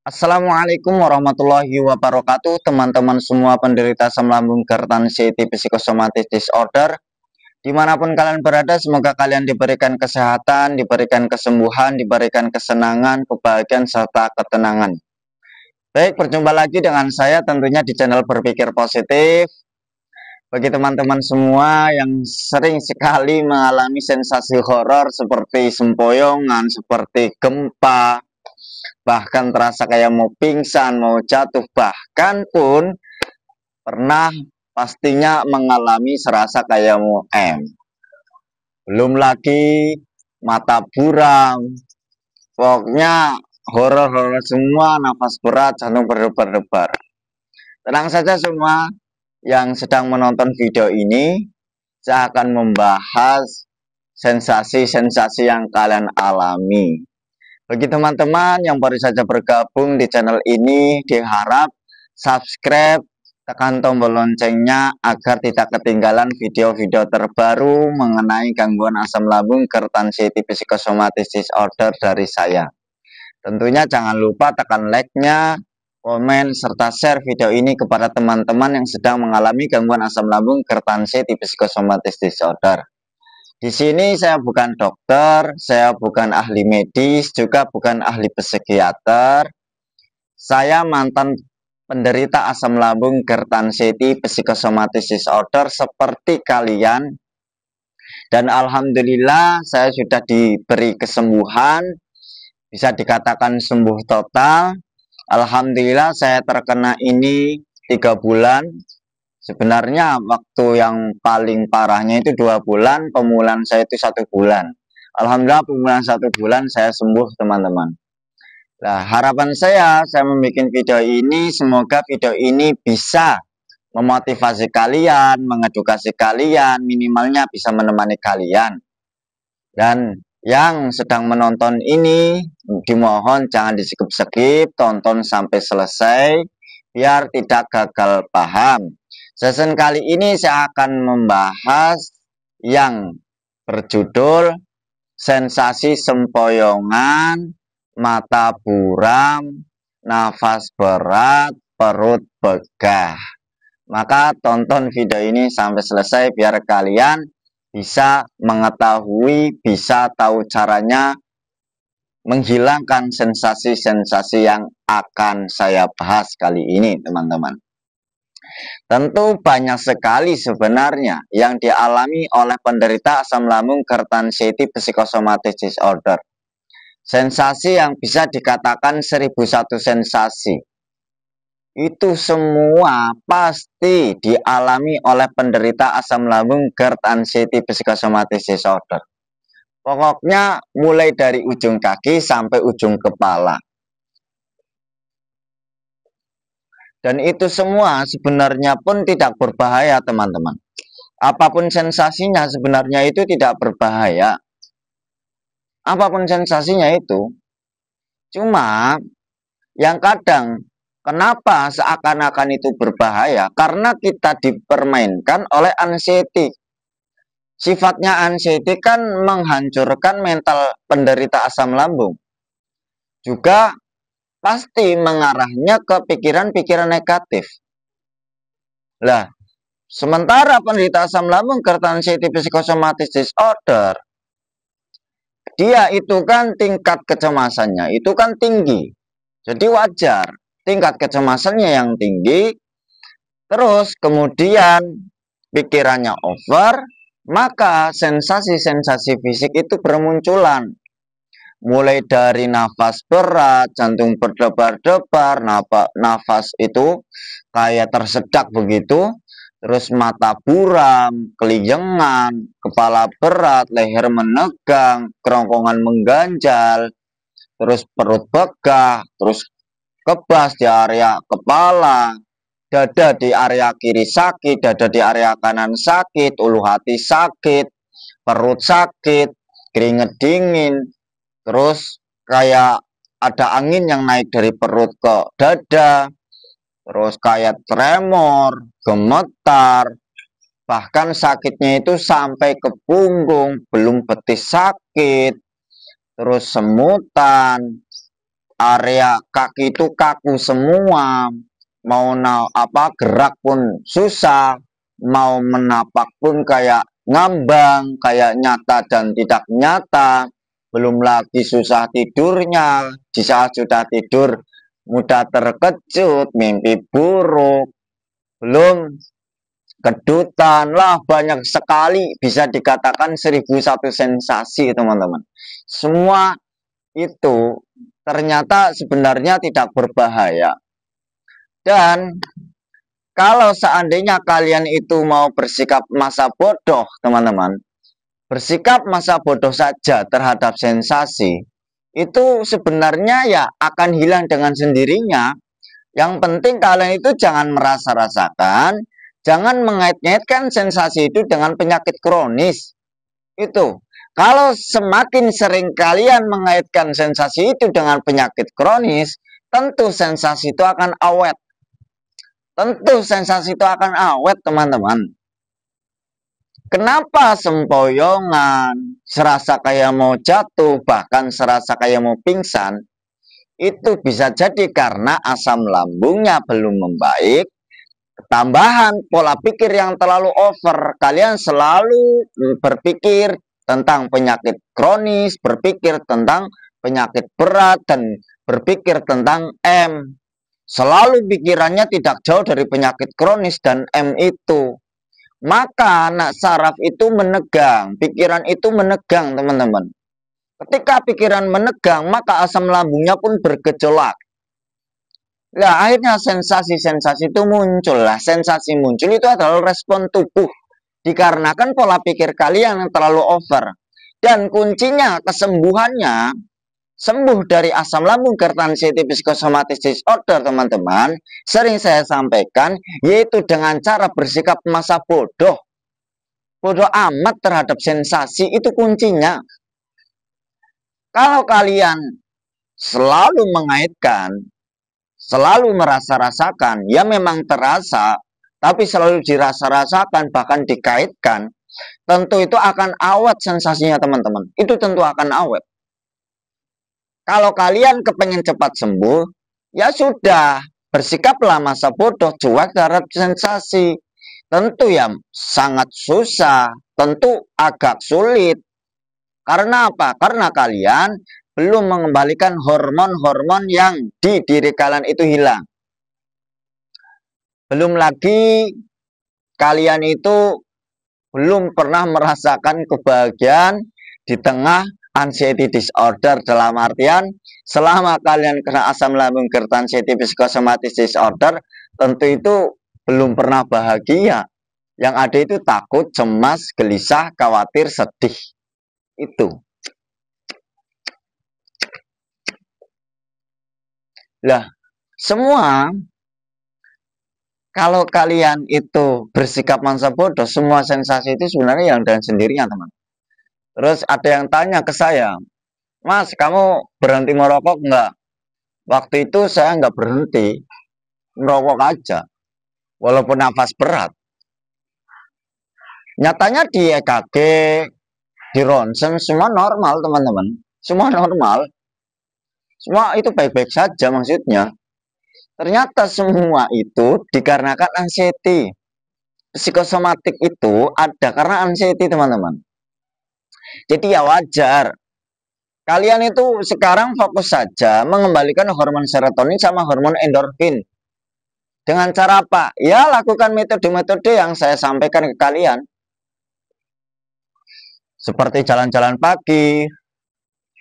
Assalamualaikum warahmatullahi wabarakatuh, teman-teman semua penderita asam lambung hipertensi psikosomatis disorder. Dimanapun kalian berada, semoga kalian diberikan kesehatan, diberikan kesembuhan, diberikan kesenangan, kebahagiaan, serta ketenangan. Baik, berjumpa lagi dengan saya tentunya di channel Berpikir Positif. Bagi teman-teman semua yang sering sekali mengalami sensasi horor seperti sempoyongan, seperti gempa, bahkan terasa kayak mau pingsan, mau jatuh, bahkan pun pernah pastinya mengalami serasa kayak mau belum lagi mata buram, pokoknya horor-horor semua, nafas berat, jantung berdebar-debar. Tenang saja semua yang sedang menonton video ini, saya akan membahas sensasi-sensasi yang kalian alami. Bagi teman-teman yang baru saja bergabung di channel ini, diharap subscribe, tekan tombol loncengnya agar tidak ketinggalan video-video terbaru mengenai gangguan asam lambung hipertensi psikosomatis disorder dari saya. Tentunya jangan lupa tekan like-nya, komen, serta share video ini kepada teman-teman yang sedang mengalami gangguan asam lambung hipertensi psikosomatis disorder. Di sini saya bukan dokter, saya bukan ahli medis, juga bukan ahli psikiater. Saya mantan penderita asam lambung hipertensi psikosomatis disorder seperti kalian. Dan alhamdulillah saya sudah diberi kesembuhan, bisa dikatakan sembuh total. Alhamdulillah saya terkena ini 3 bulan. Sebenarnya waktu yang paling parahnya itu 2 bulan, pemulihan saya itu 1 bulan. Alhamdulillah pemulihan 1 bulan saya sembuh teman-teman. Nah, harapan saya membuat video ini, semoga video ini bisa memotivasi kalian, mengedukasi kalian, minimalnya bisa menemani kalian. Dan yang sedang menonton ini, dimohon jangan di-skip-skip, tonton sampai selesai, biar tidak gagal paham. Season kali ini saya akan membahas yang berjudul sensasi sempoyongan, mata buram, nafas berat, perut begah. Maka tonton video ini sampai selesai biar kalian bisa mengetahui, bisa tahu caranya menghilangkan sensasi-sensasi yang akan saya bahas kali ini, teman-teman. Tentu banyak sekali sebenarnya yang dialami oleh penderita asam lambung hipertensi psikosomatis disorder. Sensasi yang bisa dikatakan 1001 sensasi. Itu semua pasti dialami oleh penderita asam lambung hipertensi psikosomatis disorder. Pokoknya mulai dari ujung kaki sampai ujung kepala. Dan itu semua sebenarnya pun tidak berbahaya, teman-teman. Apapun sensasinya sebenarnya itu tidak berbahaya. Apapun sensasinya itu. Cuma yang kadang kenapa seakan-akan itu berbahaya? Karena kita dipermainkan oleh anxiety. Sifatnya anxiety kan menghancurkan mental penderita asam lambung. Juga pasti mengarahnya ke pikiran-pikiran negatif. Lah, sementara penderita asam lambung hipertensi psikosomatis disorder, dia itu kan tingkat kecemasannya itu kan tinggi. Jadi wajar tingkat kecemasannya yang tinggi, terus kemudian pikirannya over, maka sensasi-sensasi fisik itu bermunculan. Mulai dari nafas berat, jantung berdebar-debar, nafas itu kayak tersedak begitu, terus mata buram, kelijengan, kepala berat, leher menegang, kerongkongan mengganjal, terus perut begah, terus kebas di area kepala, dada di area kiri sakit, dada di area kanan sakit, ulu hati sakit, perut sakit, keringet dingin, terus kayak ada angin yang naik dari perut ke dada, terus kayak tremor, gemetar, bahkan sakitnya itu sampai ke punggung, belum betis sakit, terus semutan, area kaki itu kaku semua, mau gerak pun susah, mau menapak pun kayak ngambang, kayak nyata dan tidak nyata. Belum lagi susah tidurnya, di saat sudah tidur mudah terkejut, mimpi buruk, belum kedutan lah, banyak sekali, bisa dikatakan 1001 sensasi teman-teman. Semua itu ternyata sebenarnya tidak berbahaya. Dan kalau seandainya kalian itu mau bersikap masa bodoh teman-teman, bersikap masa bodoh saja terhadap sensasi, itu sebenarnya ya akan hilang dengan sendirinya. Yang penting kalian itu jangan merasa rasakan, jangan mengait-ngaitkan sensasi itu dengan penyakit kronis. Itu. Kalau semakin sering kalian mengaitkan sensasi itu dengan penyakit kronis, tentu sensasi itu akan awet. Tentu sensasi itu akan awet, teman-teman. Kenapa sempoyongan, serasa kayak mau jatuh, bahkan serasa kayak mau pingsan? Itu bisa jadi karena asam lambungnya belum membaik, tambahan pola pikir yang terlalu over. Kalian selalu berpikir tentang penyakit kronis, berpikir tentang penyakit berat, dan berpikir tentang M. Selalu pikirannya tidak jauh dari penyakit kronis dan M itu. Maka anak saraf itu menegang, pikiran itu menegang teman-teman. Ketika pikiran menegang, maka asam lambungnya pun bergejolak. Nah, akhirnya sensasi-sensasi itu muncul. Lah, sensasi muncul itu adalah respon tubuh. Dikarenakan pola pikir kalian yang terlalu over. Dan kuncinya, kesembuhannya, sembuh dari asam lambung gerd anxiety psychosomatic disorder, teman-teman, sering saya sampaikan, yaitu dengan cara bersikap masa bodoh. Bodoh amat terhadap sensasi, itu kuncinya. Kalau kalian selalu mengaitkan, selalu merasa-rasakan, ya memang terasa, tapi selalu dirasa-rasakan, bahkan dikaitkan, tentu itu akan awet sensasinya teman-teman. Itu tentu akan awet. Kalau kalian kepengen cepat sembuh, ya sudah, bersikaplah masa bodoh, cuek terhadap sensasi. Tentu ya sangat susah, tentu agak sulit. Karena apa? Karena kalian belum mengembalikan hormon-hormon yang di diri kalian itu hilang. Belum lagi kalian itu belum pernah merasakan kebahagiaan di tengah anxiety disorder, dalam artian selama kalian kena asam lambung gerd anxiety psychosomatic disorder, tentu itu belum pernah bahagia. Yang ada itu takut, cemas, gelisah, khawatir, sedih. Itu. Lah, semua kalau kalian itu bersikap masa bodoh, semua sensasi itu sebenarnya yang dengan sendirinya, teman. Terus ada yang tanya ke saya, Mas, kamu berhenti merokok enggak? Waktu itu saya enggak berhenti, merokok aja, walaupun nafas berat. Nyatanya di EKG, di ronsen, semua normal, teman-teman. Semua normal. Semua itu baik-baik saja maksudnya. Ternyata semua itu dikarenakan anxiety. Psikosomatik itu ada karena anxiety, teman-teman. Jadi ya wajar. Kalian itu sekarang fokus saja mengembalikan hormon serotonin sama hormon endorfin. Dengan cara apa? Ya lakukan metode-metode yang saya sampaikan ke kalian. Seperti jalan-jalan pagi,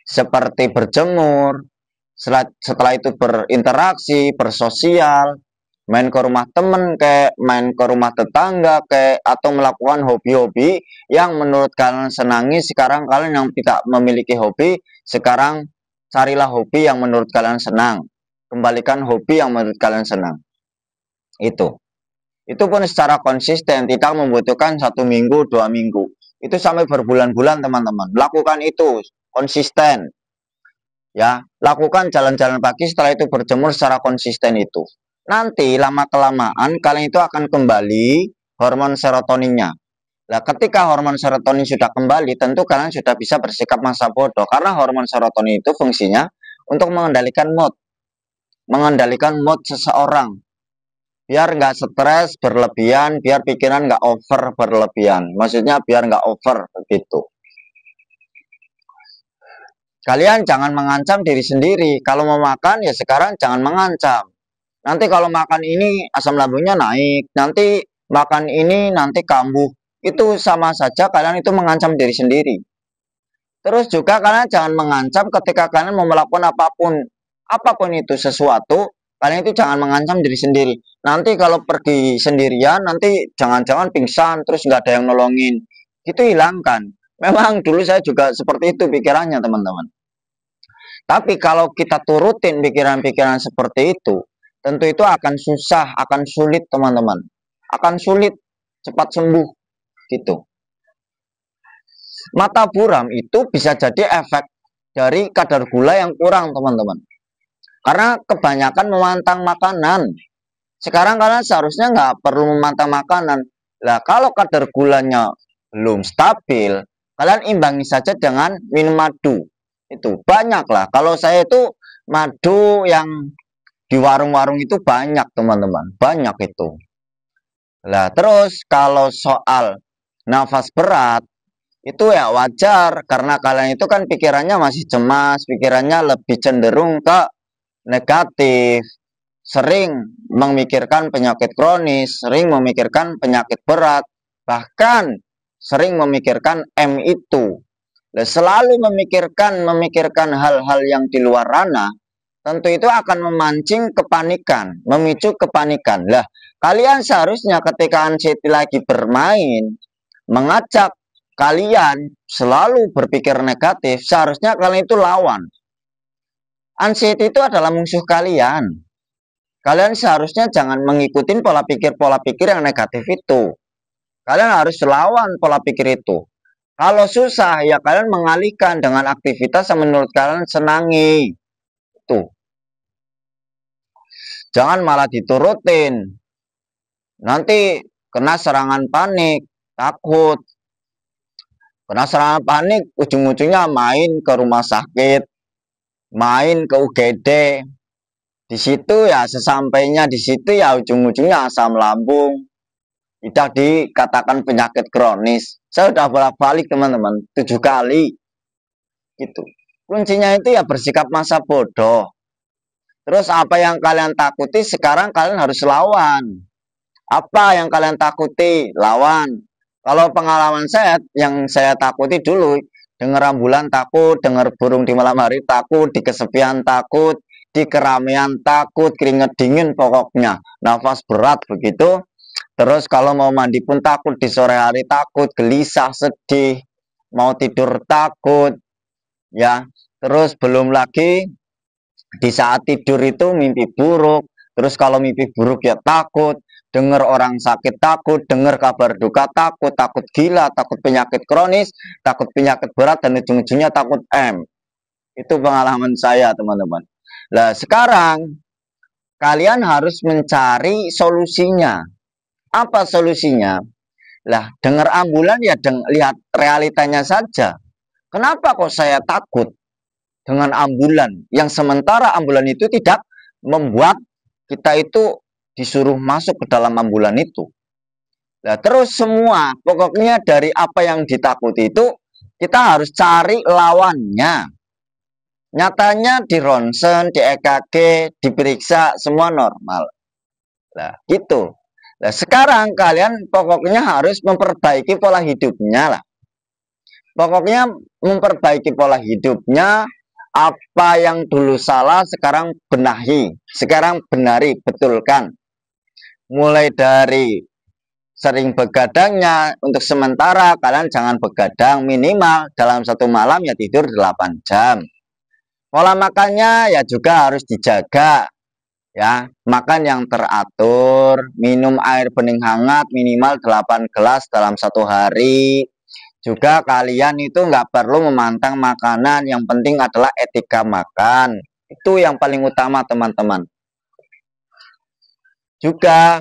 seperti berjemur, setelah itu berinteraksi, bersosial, main ke rumah temen kayak, main ke rumah tetangga kayak, atau melakukan hobi-hobi yang menurut kalian senangi. Sekarang kalian yang tidak memiliki hobi, sekarang carilah hobi yang menurut kalian senang. Kembalikan hobi yang menurut kalian senang. Itu pun secara konsisten, tidak membutuhkan 1 minggu, 2 minggu. Itu sampai berbulan-bulan, teman-teman. Lakukan itu konsisten. Ya, lakukan jalan-jalan pagi, setelah itu berjemur secara konsisten itu. Nanti lama-kelamaan kalian itu akan kembali hormon serotoninnya. Nah, ketika hormon serotonin sudah kembali, tentu kalian sudah bisa bersikap masa bodoh. Karena hormon serotonin itu fungsinya untuk mengendalikan mood seseorang, biar nggak stres berlebihan, biar pikiran nggak over berlebihan. Maksudnya biar nggak over begitu. Kalian jangan mengancam diri sendiri. Kalau mau makan ya sekarang jangan mengancam. Nanti kalau makan ini asam lambungnya naik, nanti makan ini nanti kambuh. Itu sama saja kalian itu mengancam diri sendiri. Terus juga kalian jangan mengancam ketika kalian mau melakukan apapun itu sesuatu, kalian itu jangan mengancam diri sendiri. Nanti kalau pergi sendirian, nanti jangan-jangan pingsan, terus nggak ada yang nolongin. Itu hilangkan. Memang dulu saya juga seperti itu pikirannya, teman-teman. Tapi kalau kita turutin pikiran-pikiran seperti itu, tentu itu akan susah, akan sulit, teman-teman. Akan sulit cepat sembuh, gitu. Mata buram itu bisa jadi efek dari kadar gula yang kurang, teman-teman. Karena kebanyakan memantang makanan. Sekarang kalian seharusnya nggak perlu memantang makanan. Nah, kalau kadar gulanya belum stabil, kalian imbangi saja dengan minum madu. Itu banyak lah. Kalau saya itu madu yang di warung-warung itu banyak, teman-teman. Banyak itu. Nah, terus kalau soal nafas berat, itu ya wajar karena kalian itu kan pikirannya masih cemas, pikirannya lebih cenderung ke negatif, sering memikirkan penyakit kronis, sering memikirkan penyakit berat, bahkan sering memikirkan M itu. Dan selalu memikirkan hal-hal yang di luar ranah, tentu itu akan memancing kepanikan, memicu kepanikan. Lah, kalian seharusnya ketika anxiety lagi bermain, mengajak kalian selalu berpikir negatif, seharusnya kalian itu lawan. Anxiety itu adalah musuh kalian. Kalian seharusnya jangan mengikuti pola pikir yang negatif itu. Kalian harus lawan pola pikir itu. Kalau susah, ya kalian mengalihkan dengan aktivitas yang menurut kalian senangi. Itu. Jangan malah diturutin. Nanti kena serangan panik, takut. Kena serangan panik, ujung-ujungnya main ke rumah sakit, main ke UGD. Di situ ya sesampainya di situ ya ujung-ujungnya asam lambung. Tidak dikatakan penyakit kronis. Saya udah bolak-balik teman-teman, 7 kali. Gitu. Kuncinya itu ya bersikap masa bodoh. Terus apa yang kalian takuti sekarang kalian harus lawan. Apa yang kalian takuti? Lawan. Kalau pengalaman saya, yang saya takuti dulu, dengar ambulan takut, dengar burung di malam hari takut, di kesepian takut, di keramaian takut, keringet dingin pokoknya, nafas berat begitu. Terus kalau mau mandi pun takut, di sore hari takut, gelisah, sedih, mau tidur takut, ya. Terus belum lagi di saat tidur itu mimpi buruk, terus kalau mimpi buruk ya takut, dengar orang sakit takut, dengar kabar duka takut, takut gila, takut penyakit kronis, takut penyakit berat, dan ujung-ujungnya takut M. Itu pengalaman saya, teman-teman. Nah, sekarang kalian harus mencari solusinya. Apa solusinya? Lah, dengar ambulan ya lihat realitanya saja. Kenapa kok saya takut dengan ambulan? Yang sementara ambulan itu tidak membuat kita itu disuruh masuk ke dalam ambulan itu. Nah, terus semua, pokoknya dari apa yang ditakuti itu, kita harus cari lawannya. Nyatanya di ronsen, di EKG, diperiksa, semua normal. Nah, gitu. Nah, sekarang kalian pokoknya harus memperbaiki pola hidupnya lah. Pokoknya memperbaiki pola hidupnya, apa yang dulu salah sekarang benahi, sekarang benari, betulkan. Mulai dari sering begadangnya, untuk sementara kalian jangan begadang, minimal dalam satu malam ya tidur 8 jam. Pola makannya ya juga harus dijaga, ya, makan yang teratur, minum air bening hangat minimal 8 gelas dalam satu hari. Juga kalian itu nggak perlu memantang makanan, yang penting adalah etika makan. Itu yang paling utama, teman-teman. Juga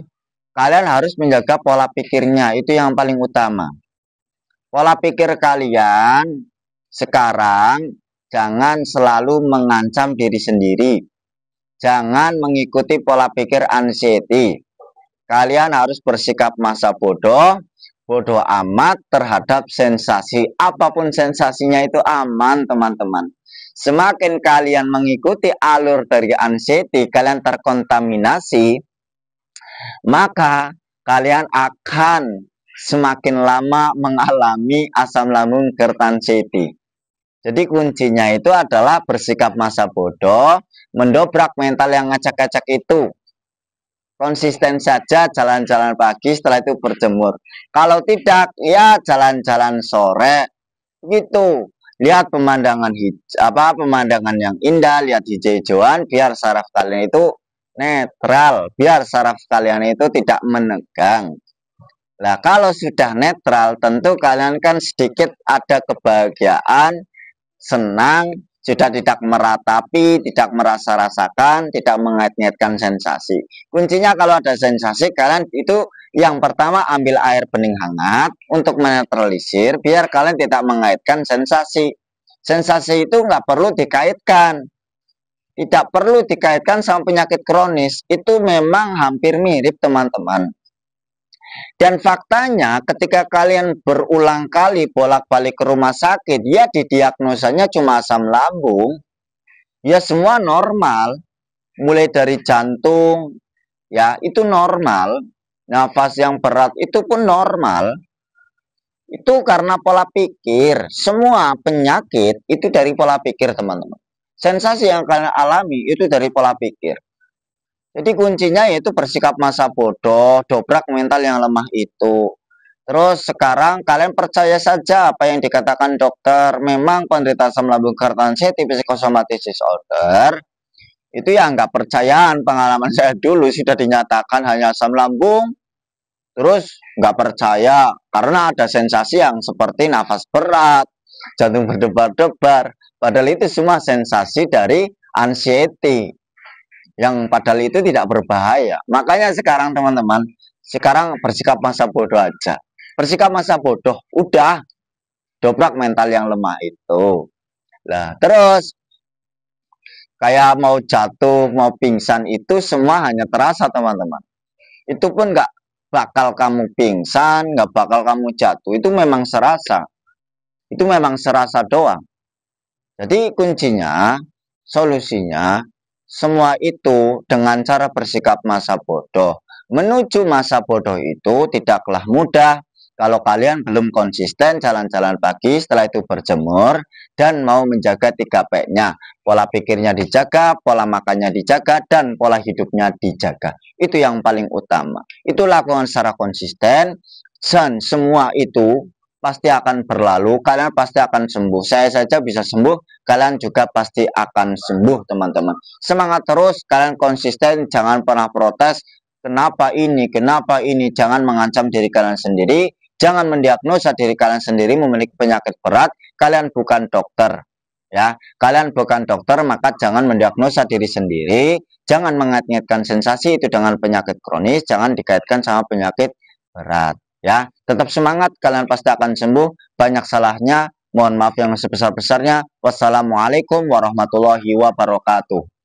kalian harus menjaga pola pikirnya, itu yang paling utama. Pola pikir kalian sekarang Jangan selalu mengancam diri sendiri. Jangan mengikuti pola pikir anxiety. Kalian harus bersikap masa bodoh, bodoh amat terhadap sensasi. Apapun sensasinya itu aman, teman-teman. Semakin kalian mengikuti alur dari anxiety, kalian terkontaminasi, maka kalian akan semakin lama mengalami asam lambung GERD anxiety. Jadi kuncinya itu adalah bersikap masa bodoh, mendobrak mental yang ngacak-ngacak itu. Konsisten saja jalan-jalan pagi, setelah itu berjemur. Kalau tidak, ya jalan-jalan sore gitu. Lihat pemandangan pemandangan yang indah, lihat hijau-hijauan biar saraf kalian itu netral, biar saraf kalian itu tidak menegang. Nah, kalau sudah netral, tentu kalian kan sedikit ada kebahagiaan, senang, sudah tidak meratapi, tidak merasa-rasakan, tidak mengait-ngaitkan sensasi. Kuncinya kalau ada sensasi, kalian itu yang pertama ambil air bening hangat untuk menetralisir, biar kalian tidak mengaitkan sensasi. Sensasi itu nggak perlu dikaitkan. Tidak perlu dikaitkan sama penyakit kronis. Itu memang hampir mirip, teman-teman. Dan faktanya ketika kalian berulang kali bolak-balik ke rumah sakit, ya didiagnosanya cuma asam lambung, ya semua normal, mulai dari jantung, ya itu normal, nafas yang berat itu pun normal, itu karena pola pikir. Semua penyakit itu dari pola pikir, teman-teman. Sensasi yang kalian alami itu dari pola pikir. Jadi kuncinya yaitu bersikap masa bodoh, dobrak mental yang lemah itu. Terus sekarang kalian percaya saja apa yang dikatakan dokter. Memang penderita asam lambung GERD anxiety psychosomatic disorder. Itu ya nggak percayaan, pengalaman saya dulu sudah dinyatakan hanya asam lambung. Terus nggak percaya karena ada sensasi yang seperti nafas berat, jantung berdebar-debar. Padahal itu semua sensasi dari anxiety, yang padahal itu tidak berbahaya. Makanya sekarang teman-teman, sekarang bersikap masa bodoh aja. Bersikap masa bodoh, udah dobrak mental yang lemah itu. Nah, terus kayak mau jatuh, mau pingsan itu semua hanya terasa, teman-teman. Itu pun nggak bakal kamu pingsan, nggak bakal kamu jatuh. Itu memang serasa. Itu memang serasa doang. Jadi kuncinya, solusinya, semua itu dengan cara bersikap masa bodoh. Menuju masa bodoh itu tidaklah mudah kalau kalian belum konsisten jalan-jalan pagi, setelah itu berjemur, dan mau menjaga 3P-nya. Pola pikirnya dijaga, pola makannya dijaga, dan pola hidupnya dijaga. Itu yang paling utama. Itu lakukan secara konsisten, dan semua itu pasti akan berlalu, kalian pasti akan sembuh. Saya saja bisa sembuh, kalian juga pasti akan sembuh, teman-teman. Semangat terus, kalian konsisten, jangan pernah protes, kenapa ini, jangan mengancam diri kalian sendiri, jangan mendiagnosa diri kalian sendiri memiliki penyakit berat, kalian bukan dokter. Ya, kalian bukan dokter, maka jangan mendiagnosa diri sendiri, jangan mengait-ngaitkan sensasi itu dengan penyakit kronis, jangan dikaitkan sama penyakit berat. Ya, tetap semangat, kalian pasti akan sembuh. Banyak salahnya, mohon maaf yang sebesar-besarnya. Wassalamualaikum warahmatullahi wabarakatuh.